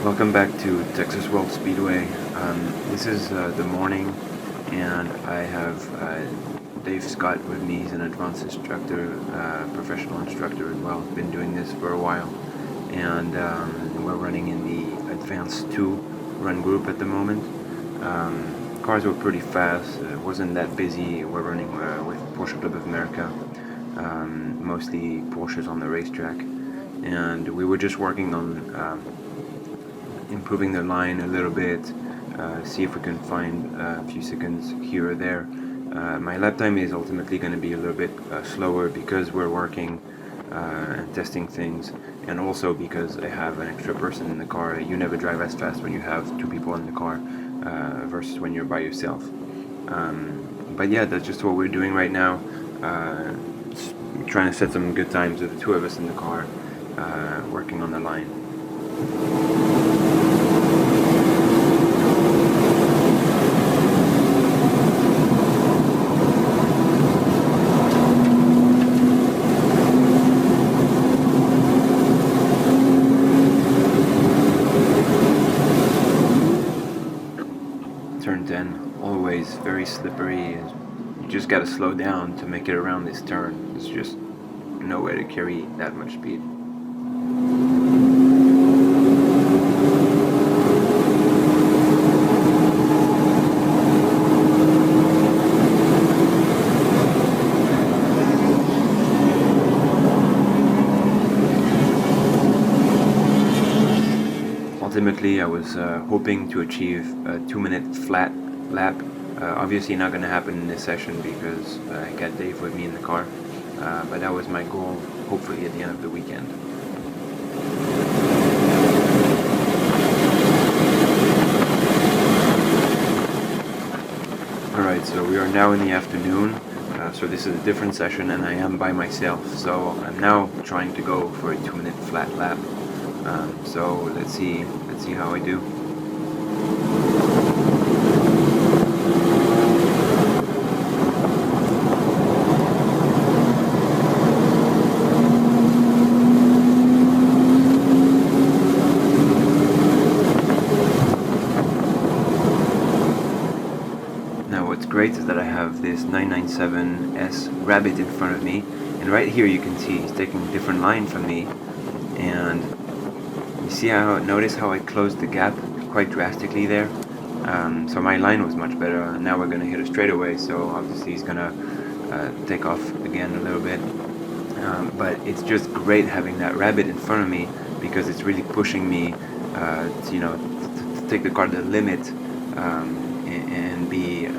Welcome back to Texas World Speedway. This is the morning, and I have Dave Scott with me. He's an advanced instructor, professional instructor as well. Been doing this for a while, and we're running in the Advanced 2 run group at the moment. Cars were pretty fast. It wasn't that busy. We're running with Porsche Club of America, mostly Porsches on the racetrack, and we were just working on improving the line a little bit, see if we can find a few seconds here or there. My lap time is ultimately going to be a little bit slower because we're working and testing things, and also because I have an extra person in the car. You never drive as fast when you have two people in the car versus when you're by yourself. But yeah, that's just what we're doing right now. Trying to set some good times with the two of us in the car, working on the line. Turn 10, always very slippery. You just gotta slow down to make it around this turn. There's just no way to carry that much speed. Ultimately, I was hoping to achieve a 2-minute flat lap. Obviously not going to happen in this session because I got Dave with me in the car, but that was my goal, hopefully at the end of the weekend. Alright, so we are now in the afternoon, so this is a different session and I am by myself, so I'm now trying to go for a 2-minute flat lap. So let's see how I do. Now what's great is that I have this 997S Rabbit in front of me, and right here you can see he's taking a different line from me, and you see notice how I closed the gap quite drastically there. So my line was much better. Now we're going to hit a straightaway, so obviously he's going to take off again a little bit. But it's just great having that Rabbit in front of me because it's really pushing me to take the car to the limit and be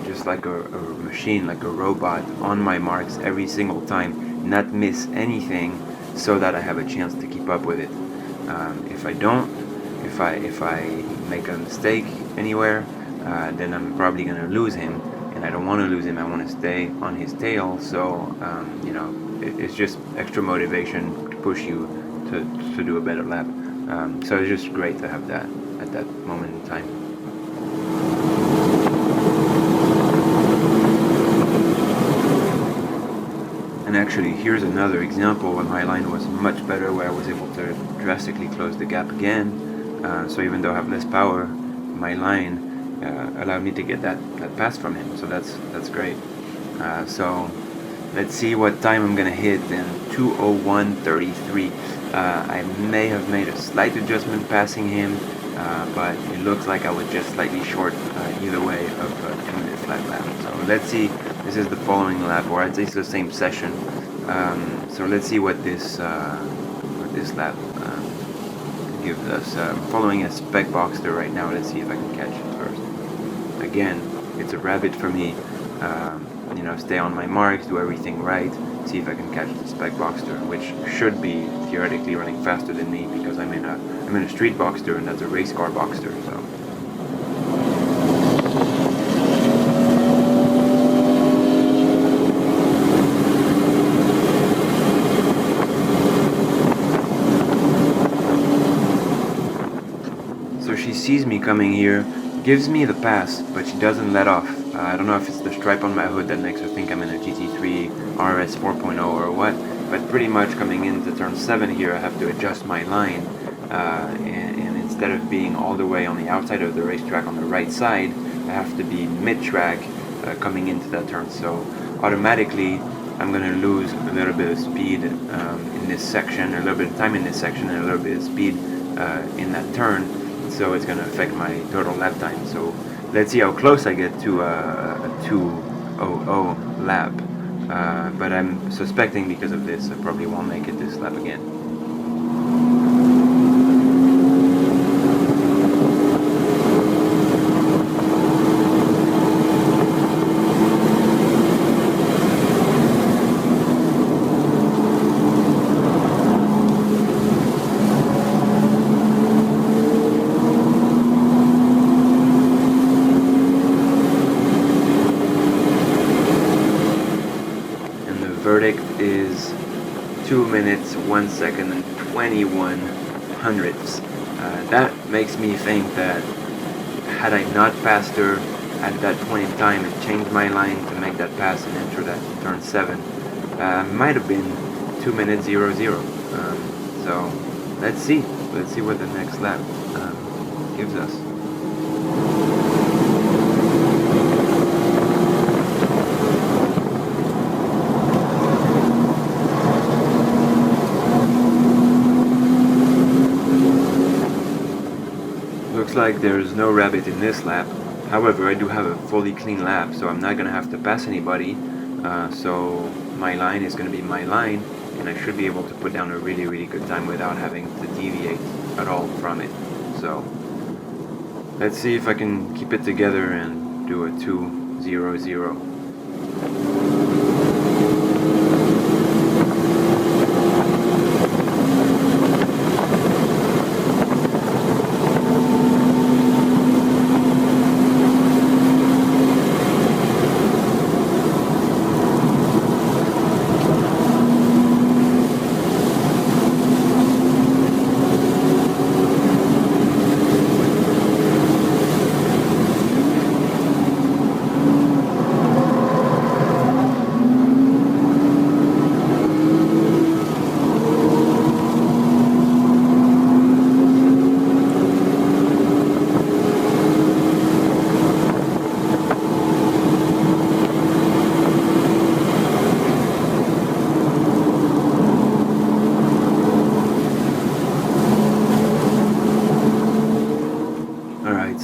just like a machine, like a robot on my marks every single time, not miss anything so that I have a chance to keep up with it. If I don't, if I make a mistake anywhere, then I'm probably gonna lose him, and I don't want to lose him. I want to stay on his tail. So it's just extra motivation to push you to do a better lap. So it's just great to have that at that moment in time. And actually, here's another example where my line was much better, where I was able to drastically close the gap again. So even though I have less power, my line allowed me to get that pass from him. So that's great. So let's see what time I'm gonna hit in 2:01:33. I may have made a slight adjustment passing him, but it looks like I was just slightly short either way of a 2-minute flat lap. So let's see. This is the following lap, or I'd say it's the same session. So let's see what this lap gives us. Following a spec Boxster right now. Let's see if I can catch it first. Again, it's a Rabbit for me. Stay on my marks, do everything right. See if I can catch the spec Boxster, which should be theoretically running faster than me because I'm in a street Boxster and that's a race car Boxster. So. So she sees me coming here, gives me the pass, but she doesn't let off. I don't know if it's the stripe on my hood that makes her think I'm in a GT3 RS 4.0 or what, but pretty much coming into turn 7 here I have to adjust my line, and instead of being all the way on the outside of the racetrack on the right side, I have to be mid-track coming into that turn. So automatically I'm going to lose a little bit of speed in this section, a little bit of time in this section, and a little bit of speed in that turn. So it's going to affect my total lap time. So let's see how close I get to a 2:00 lap. But I'm suspecting because of this I probably won't make it this lap again. Verdict is 2 minutes 1 second and 21 hundredths. That makes me think that had I not passed her at that point in time and changed my line to make that pass and enter that turn 7, might have been 2 minutes 00. So let's see what the next lap gives us. Looks like there's no rabbit in this lap. However, I do have a fully clean lap, so I'm not going to have to pass anybody. So my line is going to be my line, and I should be able to put down a really, really good time without having to deviate at all from it. So let's see if I can keep it together and do a 2:00.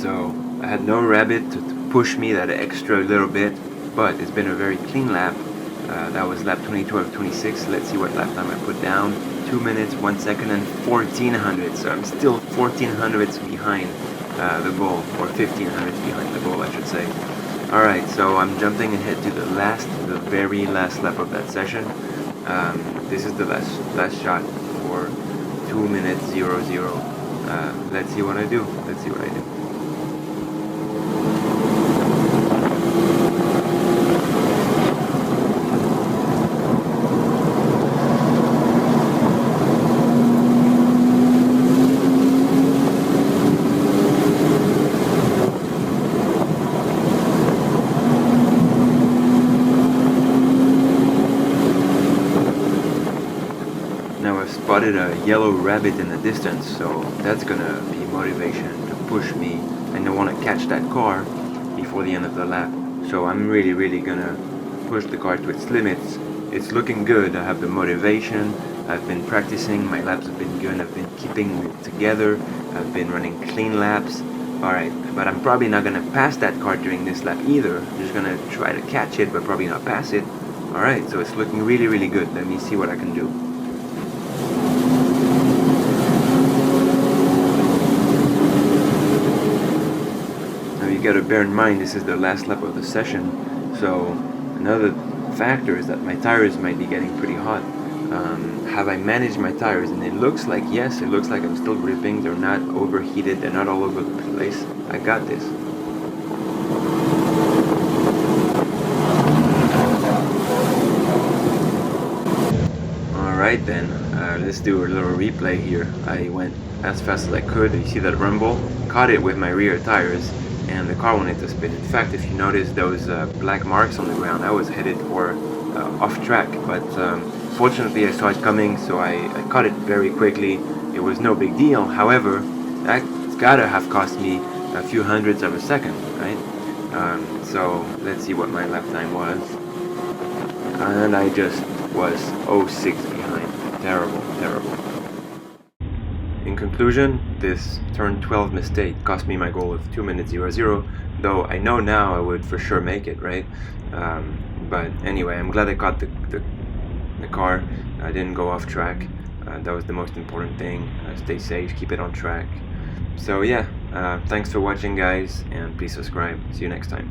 So I had no rabbit to push me that extra little bit, but it's been a very clean lap. That was lap 22 out of 26. Let's see what lap time I put down. 2 minutes, 1 second, and 14 hundredths. So I'm still 14 hundredths behind the goal, or 15 hundredths behind the goal, I should say. Alright, so I'm jumping ahead to the very last lap of that session. This is the last shot for 2 minutes 00. Let's see what I do. Spotted a yellow rabbit in the distance, so that's gonna be motivation to push me, and I want to catch that car before the end of the lap. So I'm really gonna push the car to its limits. It's looking good. I have the motivation. I've been practicing. My laps have been good. I've been keeping it together. I've been running clean laps. Alright, but I'm probably not gonna pass that car during this lap either. I'm just gonna try to catch it, but probably not pass it. Alright, so it's looking really good. Let me see what I can do. You got to bear in mind this is the last lap of the session, so another factor is that my tires might be getting pretty hot. Have I managed my tires? And it looks like yes, it looks like I'm still gripping. They're not overheated, they're not all over the place. I got this. Alright then, let's do a little replay here. I went as fast as I could. You see that rumble? Caught it with my rear tires, and the car wanted to spin. In fact, if you notice those black marks on the ground, I was headed for off track, but fortunately I saw it coming, so I caught it very quickly. It was no big deal. However, that's gotta have cost me a few hundredths of a second, right? So let's see what my lap time was. And I just was 0.6 behind. Terrible, terrible. In conclusion, this turn 12 mistake cost me my goal of 2 minutes 00, though I know now I would for sure make it, right? But anyway, I'm glad I caught the car. I didn't go off track. That was the most important thing. Stay safe, keep it on track. So yeah, thanks for watching, guys, and please subscribe. See you next time.